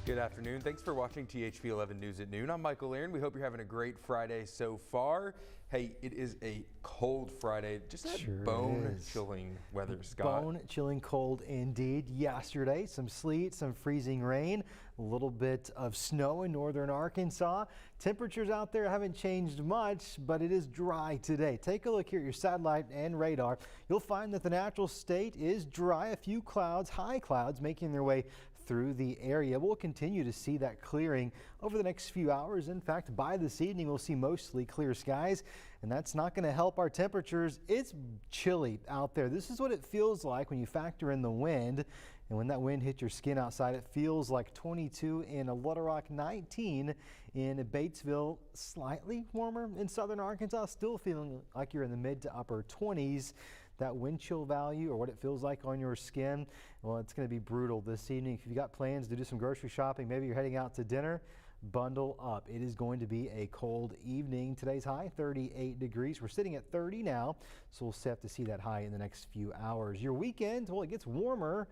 Good afternoon. Thanks for watching THV 11 News at Noon. I'm Michael Aaron. We hope you're having a great Friday so far. Hey, it is a cold Friday. Just that bone-chilling weather, Scott. Bone-chilling cold indeed. Yesterday, some sleet, some freezing rain, a little bit of snow in northern Arkansas. Temperatures out there haven't changed much, but it is dry today. Take a look here at your satellite and radar. You'll find that the natural state is dry. A few clouds, high clouds, making their way through the area. We'll continue to see that clearing over the next few hours. In fact, by this evening, we'll see mostly clear skies, and that's not going to help our temperatures. It's chilly out there. This is what it feels like when you factor in the wind. And when that wind hits your skin outside, it feels like 22 in Little Rock, 19 in Batesville, slightly warmer in southern Arkansas, still feeling like you're in the mid to upper 20s. That wind chill value, or what it feels like on your skin, well, it's going to be brutal this evening. If you've got plans to do some grocery shopping, maybe you're heading out to dinner, bundle up. It is going to be a cold evening. Today's high, 38 degrees. We're sitting at 30 now, so we'll have to see that high in the next few hours. Your weekend, well, it gets warmer.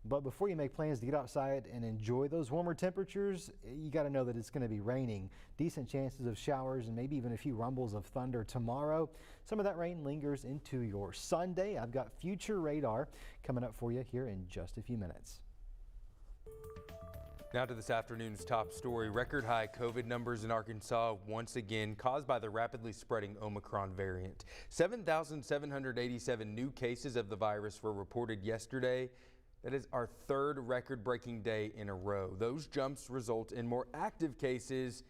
But before you make plans to get outside and enjoy those warmer temperatures, you got to know that it's going to be raining. Decent chances of showers and maybe even a few rumbles of thunder tomorrow. Some of that rain lingers into your Sunday. I've got future radar coming up for you here in just a few minutes. Now to this afternoon's top story. Record high COVID numbers in Arkansas once again caused by the rapidly spreading Omicron variant. 7,787 new cases of the virus were reported yesterday. That is our third record-breaking day in a row. Those jumps result in more active cases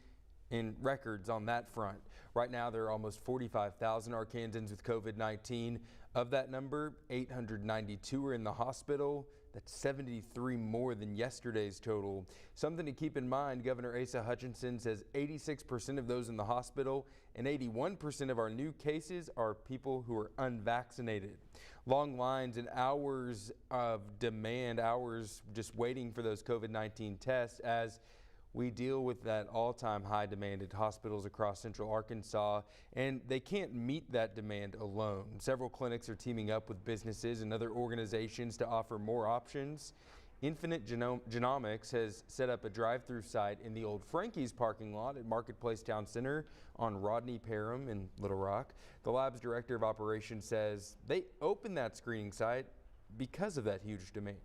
in records on that front. Right now, there are almost 45,000 Arkansans with COVID-19. Of that number, 892 are in the hospital. That's 73 more than yesterday's total. Something to keep in mind, Governor Asa Hutchinson says 86% of those in the hospital and 81% of our new cases are people who are unvaccinated. Long lines and hours of demand, hours just waiting for those COVID-19 tests as we deal with that all-time high demand at hospitals across central Arkansas, and they can't meet that demand alone. Several clinics are teaming up with businesses and other organizations to offer more options. Infinite Genomics has set up a drive-through site in the old Frankie's parking lot at Marketplace Town Center on Rodney Parham in Little Rock. The lab's director of operations says they opened that screening site because of that huge demand.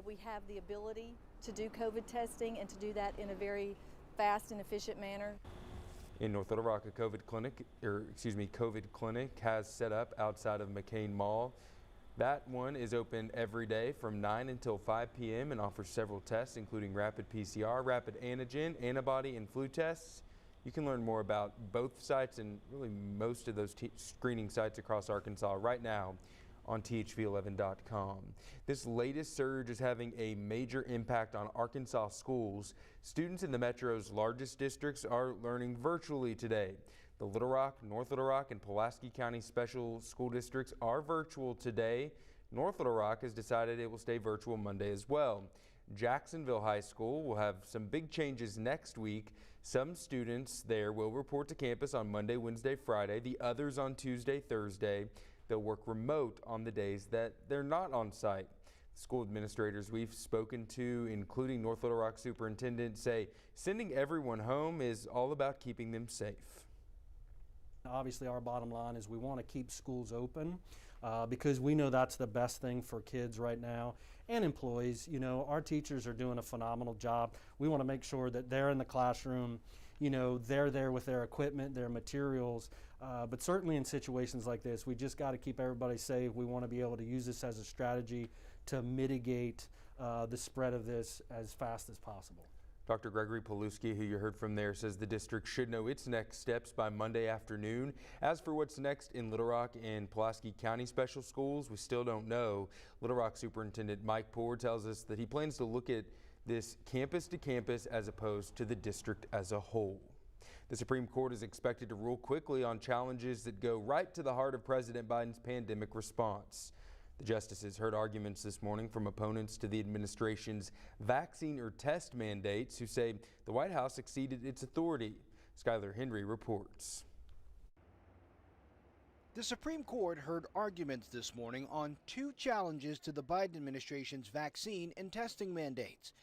We have the ability to do COVID testing and to do that in a very fast and efficient manner. In North Little Rock, a COVID clinic has set up outside of McCain Mall. That one is open every day from 9 until 5 p.m. and offers several tests, including rapid PCR, rapid antigen, antibody, and flu tests. You can learn more about both sites and really most of those screening sites across Arkansas right now on thv-at-noon.com. This latest surge is having a major impact on Arkansas schools. Students in the Metro's largest districts are learning virtually today. The Little Rock, North Little Rock, and Pulaski County special school districts are virtual today. North Little Rock has decided it will stay virtual Monday as well. Jacksonville High School will have some big changes next week. Some students there will report to campus on Monday, Wednesday, Friday, the others on Tuesday, Thursday. They'll work remote on the days that they're not on site. School administrators we've spoken to, including North Little Rock Superintendent, say sending everyone home is all about keeping them safe. Obviously, our bottom line is we want to keep schools open because we know that's the best thing for kids right now and employees. You know, our teachers are doing a phenomenal job. We want to make sure that they're in the classroom, you know, they're there with their equipment, their materials, but certainly in situations like this, we just got to keep everybody safe. We want to be able to use this as a strategy to mitigate the spread of this as fast as possible. Dr. Gregory Paluski, who you heard from there, says the district should know its next steps by Monday afternoon. As for what's next in Little Rock and Pulaski County special schools, we still don't know. Little Rock Superintendent Mike Poore tells us that he plans to look at this campus to campus as opposed to the district as a whole. The Supreme Court is expected to rule quickly on challenges that go right to the heart of President Biden's pandemic response. The justices heard arguments this morning from opponents to the administration's vaccine or test mandates who say the White House exceeded its authority. Skylar Henry reports. The Supreme Court heard arguments this morning on two challenges to the Biden administration's vaccine and testing mandates.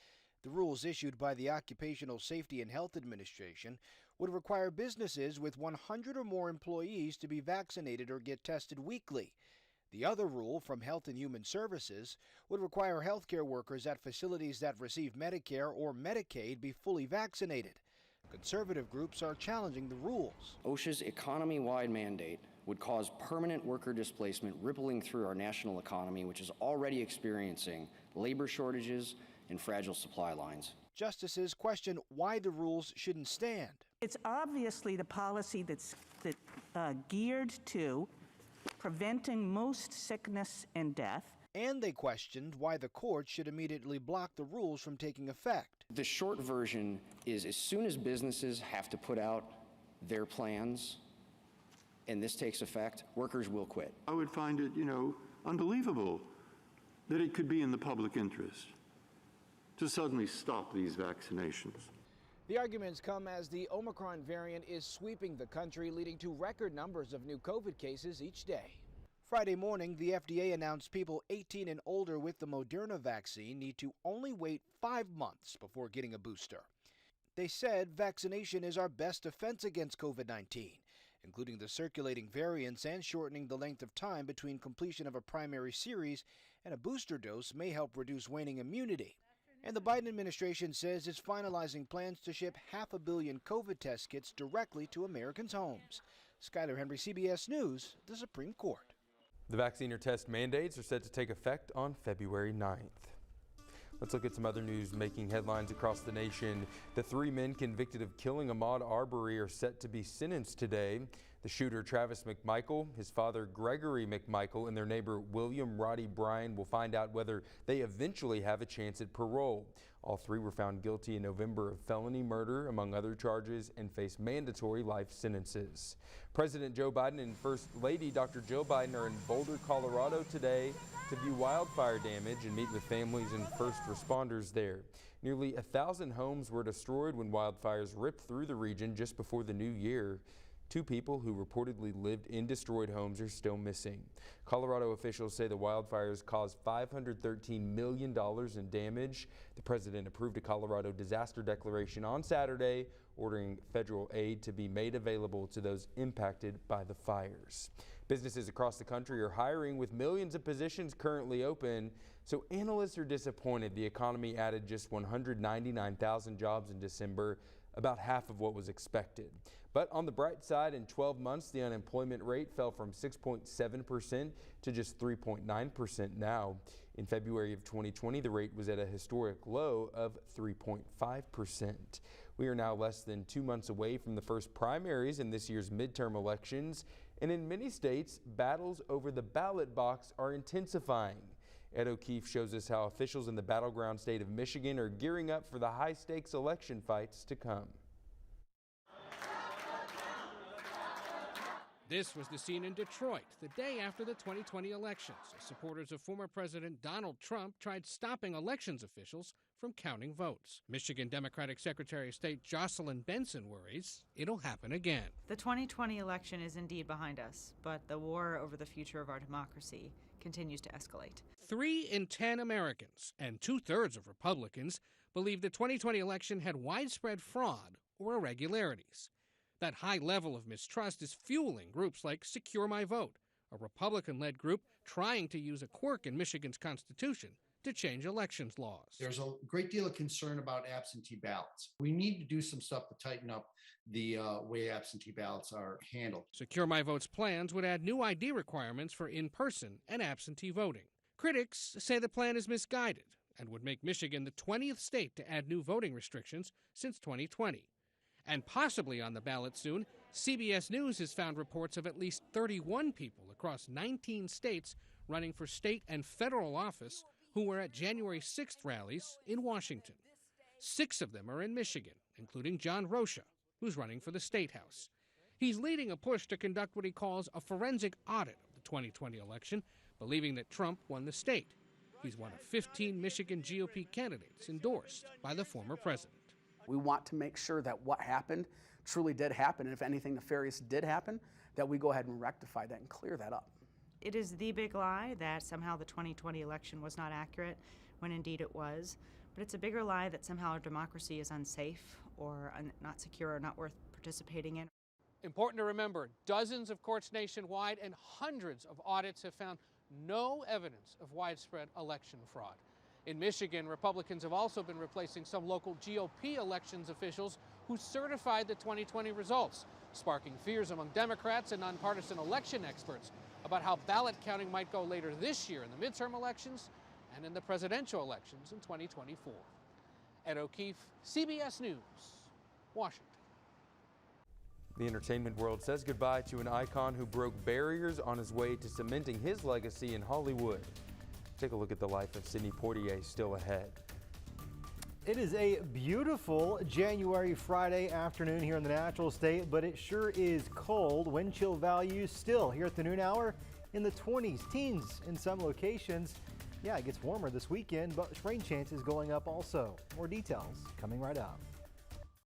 The rules issued by the Occupational Safety and Health Administration would require businesses with 100 or more employees to be vaccinated or get tested weekly. The other rule from Health and Human Services would require healthcare workers at facilities that receive Medicare or Medicaid be fully vaccinated. Conservative groups are challenging the rules. OSHA's economy-wide mandate would cause permanent worker displacement rippling through our national economy, which is already experiencing labor shortages and fragile supply lines. Justices question why the rules shouldn't stand. It's obviously the policy that's geared to preventing most sickness and death. And they questioned why the court should immediately block the rules from taking effect. The short version is as soon as businesses have to put out their plans and this takes effect, workers will quit. I would find it, unbelievable that it could be in the public interest to suddenly stop these vaccinations. The arguments come as the Omicron variant is sweeping the country, leading to record numbers of new COVID cases each day. Friday morning, the FDA announced people 18 and older with the Moderna vaccine need to only wait 5 months before getting a booster. They said vaccination is our best defense against COVID-19, including the circulating variants, and shortening the length of time between completion of a primary series and a booster dose may help reduce waning immunity. And the Biden administration says it's finalizing plans to ship 500 million COVID test kits directly to Americans' homes. Skyler Henry, CBS News, the Supreme Court. The vaccine or test mandates are set to take effect on February 9th. Let's look at some other news making headlines across the nation. The 3 men convicted of killing Ahmaud Arbery are set to be sentenced today. The shooter, Travis McMichael, his father, Gregory McMichael, and their neighbor, William Roddy Bryan, will find out whether they eventually have a chance at parole. All 3 were found guilty in November of felony murder, among other charges, and face mandatory life sentences. President Joe Biden and First Lady Dr. Jill Biden are in Boulder, Colorado today to view wildfire damage and meet with families and first responders there. Nearly 1,000 homes were destroyed when wildfires ripped through the region just before the new year. 2 people who reportedly lived in destroyed homes are still missing. Colorado officials say the wildfires caused $513 million in damage. The president approved a Colorado disaster declaration on Saturday, ordering federal aid to be made available to those impacted by the fires. Businesses across the country are hiring, with millions of positions currently open. So analysts are disappointed the economy added just 199,000 jobs in December, about half of what was expected. But on the bright side, in 12 months, the unemployment rate fell from 6.7% to just 3.9% now. In February of 2020, the rate was at a historic low of 3.5%. We are now less than 2 months away from the first primaries in this year's midterm elections, and in many states, battles over the ballot box are intensifying. Ed O'Keefe shows us how officials in the battleground state of Michigan are gearing up for the high-stakes election fights to come. This was the scene in Detroit the day after the 2020 elections, as supporters of former President Donald Trump tried stopping elections officials from counting votes. Michigan Democratic Secretary of State Jocelyn Benson worries it'll happen again. The 2020 election is indeed behind us, but the war over the future of our democracy continues to escalate. 3 in 10 Americans and 2/3 of Republicans believe the 2020 election had widespread fraud or irregularities. That high level of mistrust is fueling groups like Secure My Vote, a Republican-led group trying to use a quirk in Michigan's Constitution to change elections laws. There's a great deal of concern about absentee ballots. We need to do some stuff to tighten up the way absentee ballots are handled. Secure My Vote's plans would add new ID requirements for in-person and absentee voting. Critics say the plan is misguided and would make Michigan the 20th state to add new voting restrictions since 2020. And possibly on the ballot soon, CBS News has found reports of at least 31 people across 19 states running for state and federal office who were at January 6th rallies in Washington. 6 of them are in Michigan, including John Rocha, who's running for the State House. He's leading a push to conduct what he calls a forensic audit of the 2020 election, believing that Trump won the state. He's one of 15 Michigan GOP candidates endorsed by the former president. We want to make sure that what happened truly did happen, and if anything nefarious did happen, that we go ahead and rectify that and clear that up. It is the big lie that somehow the 2020 election was not accurate, when indeed it was. But it's a bigger lie that somehow our democracy is unsafe or not secure or not worth participating in. Important to remember, dozens of courts nationwide and hundreds of audits have found no evidence of widespread election fraud. In Michigan, Republicans have also been replacing some local GOP elections officials who certified the 2020 results, sparking fears among Democrats and nonpartisan election experts about how ballot counting might go later this year in the midterm elections and in the presidential elections in 2024. Ed O'Keefe, CBS News, Washington. The entertainment world says goodbye to an icon who broke barriers on his way to cementing his legacy in Hollywood. Take a look at the life of Sidney Poitier still ahead. It is a beautiful January Friday afternoon here in the Natural State, but it sure is cold. Wind chill values still here at the noon hour in the 20s, teens in some locations. Yeah, it gets warmer this weekend, but rain chances going up also. More details coming right up.